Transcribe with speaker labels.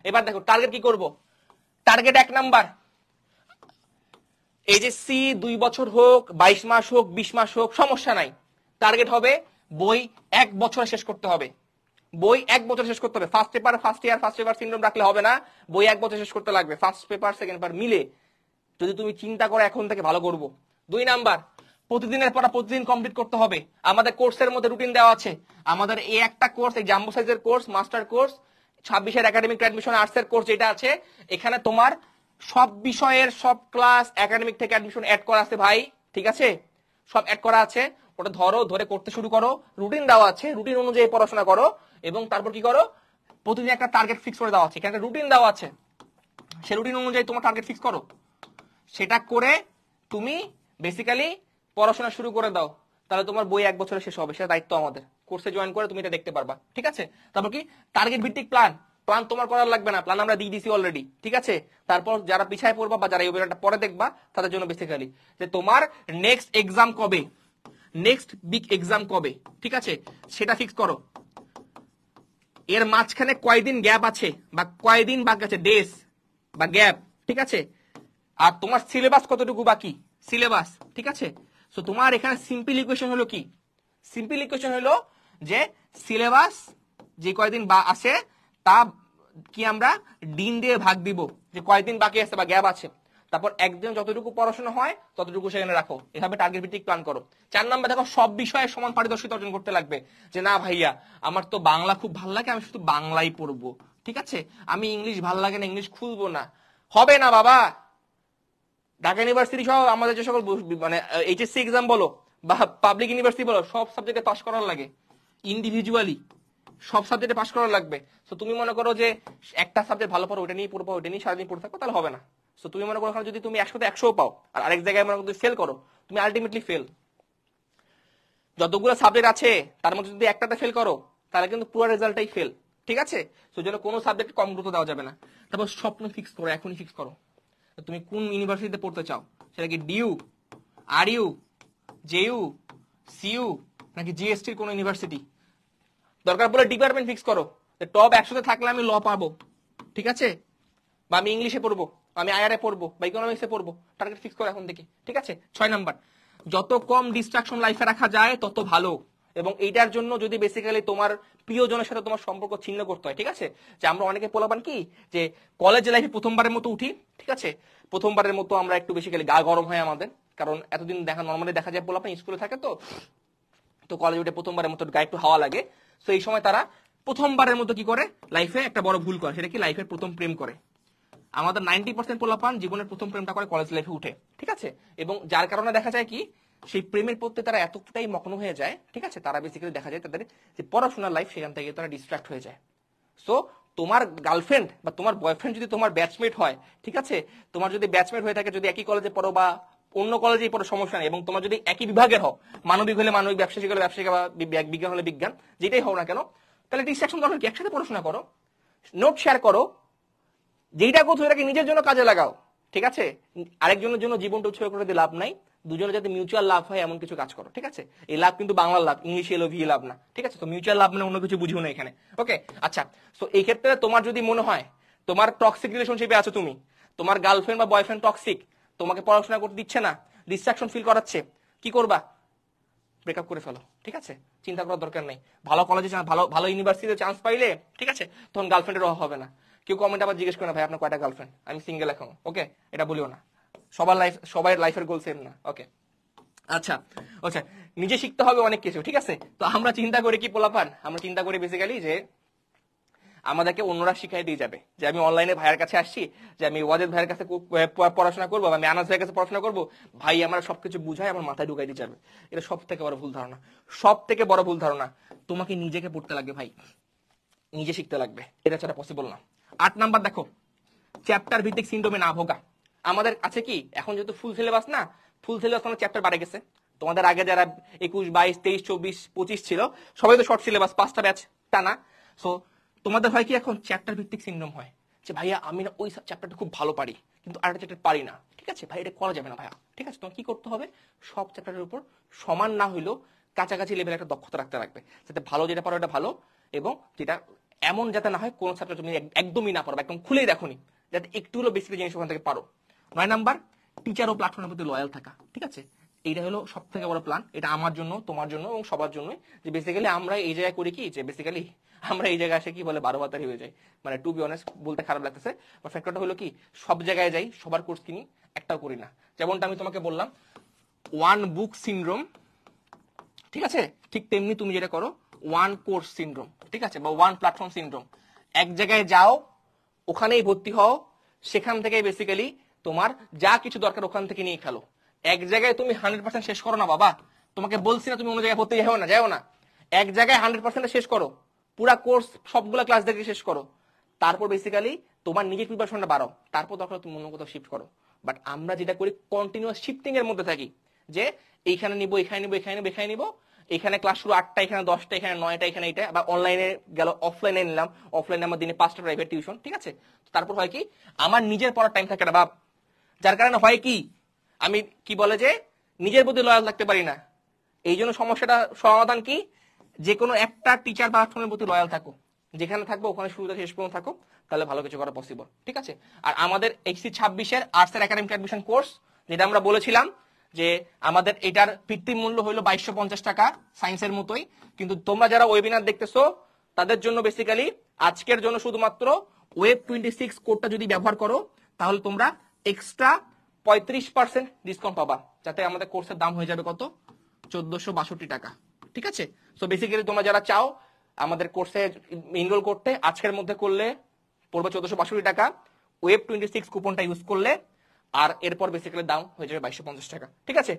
Speaker 1: এবার দেখো টার্গেট কি করব। টার্গেট 1 নাম্বার, এই যে সি 2 বছর হোক, 22 মাস হোক, 20 মাস হোক, সমস্যা নাই। টার্গেট হবে বই 1 বছরে শেষ করতে হবে। বই 1 বছর শেষ করতে হবে। First paper first year first paper syndrome রাখলে হবে না, বই 1 বছর শেষ করতে লাগবে। ফার্স্ট পেপার সেকেন্ড পেপার মিলে যদি তুমি চিন্তা করো এখন থেকে ভালো করব। 2 নাম্বার, প্রতিদিনের পড়া প্রতিদিন কমপ্লিট করতে হবে। আমাদের কোর্সের মধ্যে রুটিন দেওয়া আছে। আমাদের এই একটা কোর্স, এই জাম্বো সাইজের কোর্স, মাস্টার কোর্স 26 এর একাডেমিক অ্যাডমিশন আর্টস এর কোর্স যেটা আছে, এখানে তোমার সব বিষয়ের সব ক্লাস একাডেমিক থেকে অ্যাডমিশন অ্যাড করা আছে ভাই, ঠিক আছে? সব অ্যাড করা আছে। ওটা ধরে করতে শুরু করো। রুটিন দেওয়া আছে, রুটিন অনুযায়ী পড়াশোনা করো এবং তারপর কি করো, প্রতিদিন একটা টার্গেট ফিক্স করে দেওয়া আছে। এখানে রুটিন দেওয়া আছে, সে রুটিন অনুযায়ী তোমার টার্গেট ফিক্স করো। সেটা করে তুমি বেসিক্যালি পড়াশোনা শুরু করে দাও, তাহলে তোমার বই 1 বছরে শেষ হবে। সেটা দায়িত্ব আমাদের। কোর্সে জয়েন করে তুমি এটা দেখতে পারবা, ঠিক আছে? তারপর কি টার্গেট ভিত্তিক প্ল্যান তোমার করার লাগবে না, প্ল্যান আমরা দিয়ে দিছি অলরেডি, ঠিক আছে? তারপর যারা পিছায় পড়বা বা যারা এই ভিডিওটা পরে দেখবা তাদের জন্য বেসিক্যালি যে তোমার নেক্সট এক্সাম কবে, নেক্সট বিগ এক্সাম কবে, ঠিক আছে? সেটা ফিক্স করো। এর মাঝখানে কয়দিন গ্যাপ আছে বা কয়দিন বাকি আছে, ডেজ বা গ্যাপ, ঠিক আছে? আর তোমার সিলেবাস কতটুকু বাকি, সিলেবাস, ঠিক আছে? সো তোমার এখানে সিম্পল ইকুয়েশন হলো কি, সিম্পল ইকুয়েশন হলো যে সিলেবাস যে কয়দিন বা আছে তা কি আমরা দিন দিয়ে ভাগ দিব, যে কয়দিন বাকি আছে বা গ্যাপ আছে। তারপর একদিন যতটুকু পড়াশোনা হয় ততটুকু সেখানে রাখো। এভাবে টার্গেট ভিত্তিক প্ল্যান করো। 4 নাম্বার, দেখো সব বিষয়ে সমান পারদর্শিতা অর্জন করতে লাগবে। যে না ভাইয়া আমার তো বাংলা খুব ভালো লাগে, আমি শুধু বাংলাই পড়বো, ঠিক আছে? আমি ইংলিশ ভালো লাগে না, ইংলিশ খুলবো না, হবে না বাবা। ঢাকা ইউনিভার্সিটি সহ আমাদের যে সকল মানে এইচএসসি এক্সাম বলো বা পাবলিক ইউনিভার্সিটি বলো, সব সাবজেক্টে পাস করার লাগে ইন্ডিভিজুয়ালি, সব সাবজেক্টে পাস করার লাগবে। তো তুমি মনে করো যে একটা সাবজেক্ট ভালো পড়ো, ওটা নিয়ে পড়বো, ওটা নিয়ে সারাদিন পড়ে থাকো, তাহলে হবে না। তো তুমি মনে করো যদি তুমি 100তে 100 পাও আর আরেক জায়গায় মনে করো ফেল করো, তুমি আলটিমেটলি ফেল। যতগুলো সাবজেক্ট আছে তার মধ্যে যদি একটাতে ফেল করো তাহলে কিন্তু পুরো রেজাল্টটাই ফেল, ঠিক আছে? তো জন্য কোনো সাবজেক্ট কম গুরুত্ব দেওয়া যাবে না। তারপর স্বপ্ন ফিক্স করো, এখনই ফিক্স করো তুমি কোন ইউনিভার্সিটিতে পড়তে চাও। সেটা কি ডিইউ, আরইউ, জেইউ, সিইউ নাকি জিএসটির কোন ইউনিভার্সিটি। দরকার পড়লে ডিপার্টমেন্ট ফিক্স করো, টপ 100তে থাকলে আমি ল পাবো, ঠিক আছে? বা আমি ইংলিশে পড়বো, আমি আইআরএ পড়বো বা ইকোনমিক্সে পড়বো। টার্গেট ফিক্স করো এখন থেকে, ঠিক আছে? 6 নাম্বার, যত কম ডিস্ট্রাকশন লাইফে রাখা যায় তত ভালো। এবং এইটার জন্য যদি বেসিক্যালি তোমার প্রিয়জনের সাথে তোমার সম্পর্ক ছিন্ন করতে হয়, ঠিক আছে? যে আমরা অনেকে পোলাপান কি যে কলেজ লাইফে প্রথমবারের মতো উঠি, ঠিক আছে? প্রথমবারের মতো আমরা একটু বেসিক্যালি গা গরম হয় আমাদের, কারণ এতদিন নর্মালি দেখা যায় পোলাপান স্কুলে থাকে তো কলেজে উঠে প্রথমবারের মতো গায়ে একটু হাওয়া লাগে। তো এই সময় তারা প্রথমবারের মতো কি করে, লাইফে একটা বড় ভুল করে, সেটা কি লাইফের প্রথম প্রেম করে। আমাদের 90% পোলাপান জীবনের প্রথম প্রেমটা করে কলেজ লাইফে উঠে, ঠিক আছে? এবং যার কারণে দেখা যায় কি সেই প্রেমের প্রতি তারা এতটাই মগ্ন হয়ে যায়, ঠিক আছে? তারা বেসিক্যালি দেখা যায় তাদের যে পড়াশোনার লাইফ সেখান থেকে তারা ডিস্ট্রাক্ট হয়ে যায়। সো তোমার গার্লফ্রেন্ড বা তোমার বয়ফ্রেন্ড যদি তোমার ব্যাচমেট হয়, ঠিক আছে? তোমার যদি ব্যাচমেট হয়ে থাকে, যদি একই কলেজে পড়ো বা অন্য কলেজেই পড়ো, সমস্যা নেই। এবং তোমার যদি একই বিভাগের হও, মানবিক হলে মানবিক, ব্যবসায়িক হলে ব্যবসায়িক বা বিজ্ঞান হলে বিজ্ঞান, যেটাই হও না কেন, তাহলে ডিস্ট্রাকশন দরকার কি, একসাথে পড়াশোনা করো, নোট শেয়ার করো, যেইটা করছো এটাকে নিজের জন্য কাজে লাগাও, ঠিক আছে? আরেকজনের জন্য জীবনটা উৎসর্গ করে দিয়ে লাভ নাই। দুজনে যাতে মিউচুয়াল লাভ হয় এমন কিছু কাজ করো, ঠিক আছে? এই লাভ কিন্তু বাংলার লাভ, ইংলিশে এলওভি লাভ না, ঠিক আছে? তো মিউচুয়াল লাভ মানে অন্য কিছু বুঝিও না এখানে, ওকে? আচ্ছা, তো এই ক্ষেত্রে তোমার যদি মনে হয় তোমার টক্সিক রিলেশনশিপে আছো তুমি, তোমার গার্লফ্রেন্ড বা বয়ফ্রেন্ড টক্সিক, তোমাকে পড়াশোনা করতে দিচ্ছে না, ডিস্ট্রাকশন ফিল করাচ্ছে, কি করবা? ব্রেকআপ করে ফেলো, ঠিক আছে? চিন্তা করার দরকার নেই। ভালো কলেজে ভালো ভালো ইউনিভার্সিটিতে চান্স পাইলে, ঠিক আছে, তখন গার্লফ্রেন্ডের অভাব হবে না। কেউ কমেন্ট আবার জিজ্ঞেস করে না ভাই আপনার কয়টা গার্লফ্রেন্ড, আমি সিঙ্গেল এখন, ওকে? এটা বলিও না। সবার লাইফের গোল সেম না, ওকে? আচ্ছা আচ্ছা, নিজে শিখতে হবে অনেক কিছু, ঠিক আছে? তো আমরা চিন্তা করি কি পোলাপান, আমরা চিন্তা করি বেসিক্যালি যে আমাদেরকে অন্যরা শিখাই দিয়ে যাবে, যে আমি অনলাইনে ভাইয়ের কাছে আসছি, যে আমি ওয়াজেদ ভাইয়ের কাছে পড়াশোনা করবো, আমি আনাস ভাইয়ের কাছে পড়াশোনা করবো, ভাই আমার সবকিছু বুঝায় আমার মাথায় ঢুকাই দিয়ে যাবে। এটা সব থেকে বড় ভুল ধারণা, সব থেকে বড় ভুল ধারণা। তোমাকে নিজেকে পড়তে লাগবে ভাই, নিজে শিখতে লাগবে, এটা ছাড়া পসিবল না। 8 নাম্বার, দেখো চ্যাপ্টার ভিত্তিক সিনড্রোমে না ভোগা। আমাদের আছে কি এখন যেহেতু ফুল সিলেবাস না, ফুল সিলেবাস মানে চ্যাপ্টার বাড়ে গেছে। তোমাদের আগে যারা 21, 22, 23, 24, 25 ছিল সবাই তো শর্ট সিলেবাস, 5টা ব্যাচ টানা। সো তোমাদের হয় কি এখন চ্যাপ্টার ভিত্তিক সিনড্রোম হয়, যে ভাইয়া আমি না ওই চ্যাপ্টারটা খুব ভালো পারি কিন্তু আরেকটা চ্যাপ্টার পারি না, ঠিক আছে ভাই এটা করা যাবে না ভাইয়া, ঠিক আছে? তোমার কি করতে হবে, সব চ্যাপ্টারের উপর সমান না হইলেও কাছাকাছি লেভেলে একটা দক্ষতা রাখতে লাগবে, যাতে ভালো যেটা পারো এটা ভালো এবং যেটা এমন যাতে না হয় কোন সাবজেক্ট তুমি একদমই না পারো, একদম খুলেই দেখোনি, যাতে একটু হলো বেসিক জিনিস ওখান থেকে পারো। 9 নাম্বার, টিচার ও প্ল্যাটফর্মের প্রতি লয়াল থাকা। ঠিক আছে, এইটা হলো সব থেকে বড় প্ল্যান, এটা আমার জন্য, তোমার জন্য এবং সবার জন্য। যে বেসিক্যালি আমরা এই জায়গায় করি কি, যে বেসিক্যালি আমরা এই জায়গায় আসে কি বলে 12 বাতারি হয়ে যায়, মানে টু বি অনেস্ট বলতে খারাপ লাগতেছে, বাট ফ্যাক্টরটা হলো কি সব জায়গায় যাই, সবার কোর্স কিনি, একটাও করি না। যেমনটা আমি তোমাকে বললাম ওয়ান বুক সিনড্রোম, ঠিক আছে, ঠিক তেমনি তুমি যেটা করো ওয়ান কোর্স সিনড্রোম, ঠিক আছে, বা ওয়ান প্ল্যাটফর্ম সিনড্রোম। এক জায়গায় যাও, ওখানেই ভর্তি হও, সেখান থেকে বেসিক্যালি তোমার যা কিছু দরকার ওখান থেকে নিয়ে খেলো। এক জায়গায় তুমি 100% শেষ করো না বাবা, তোমাকে বলছি না তুমি অন্য জায়গায় ভর্তি যাও না, এক জায়গায় 100% শেষ করো, পুরা কোর্স সবগুলা ক্লাস দেখে শেষ করো, তারপর বেসিক্যালি তোমার নিজের প্রিপারেশনটা বাড়াও, তারপর দরকার তুমি অন্য কোথাও শিফট করো। বাট আমরা যেটা করি কন্টিনিউয়াস শিফটিং এর মধ্যে থাকি, যে এইখানে নিবো, এখানে নিবো, এখানে নিবো, এখানে নিবো, এখানে ক্লাস শুরু 8টা, এখানে 10টা, এখানে 9টা, এখানে এইটা, বা অনলাইনে গেল, অফলাইনে নিলাম, অফলাইনে আমার দিনে 5টা প্রাইভেট টিউশন, ঠিক আছে। তারপর হয় কি আমার নিজের পড়ার টাইম থাকে না বাপ, যার কারণে হয় কি আমি কি বলে যে নিজের প্রতি লয়াল থাকতে পারি না। এই জন্য সমস্যাটা সমাধান কি, যে কোনো একটা টিচার বা প্ল্যাটফর্মের প্রতি লয়াল থাকো, যেখানে থাকবো ওখানে শুরু থেকে শেষ পর্যন্ত থাকো, তাহলে ভালো কিছু করা পসিবল, ঠিক আছে। আর আমাদের HC 26-এর আর্টসের একাডেমিক অ্যাডমিশন কোর্স, যেটা আমরা বলেছিলাম যে আমাদের এটার ভিত্তি মূল্য হলো 2250 টাকা, সায়েন্সের মতোই, কিন্তু তোমরা যারা ওয়েবিনার দেখতেছো তাদের জন্য বেসিক্যালি আজকের জন্য শুধুমাত্র ওয়েব 26 কোডটা যদি ব্যবহার করো তাহলে তোমরা এক্সট্রা 35% ডিসকাউন্ট পাবা, যাতে আমাদের কোর্সের দাম হয়ে যাবে কত, 1462 টাকা, ঠিক আছে। সো বেসিক্যালি তোমরা যারা চাও আমাদের কোর্সে এনরোল করতে, আজকের মধ্যে করলে পড়বে 1462 টাকা, ওয়েব 26 কুপনটা ইউজ করলে, আর এরপর বেসিক্যালি দাম হয়ে যাবে 2250 টাকা, ঠিক আছে।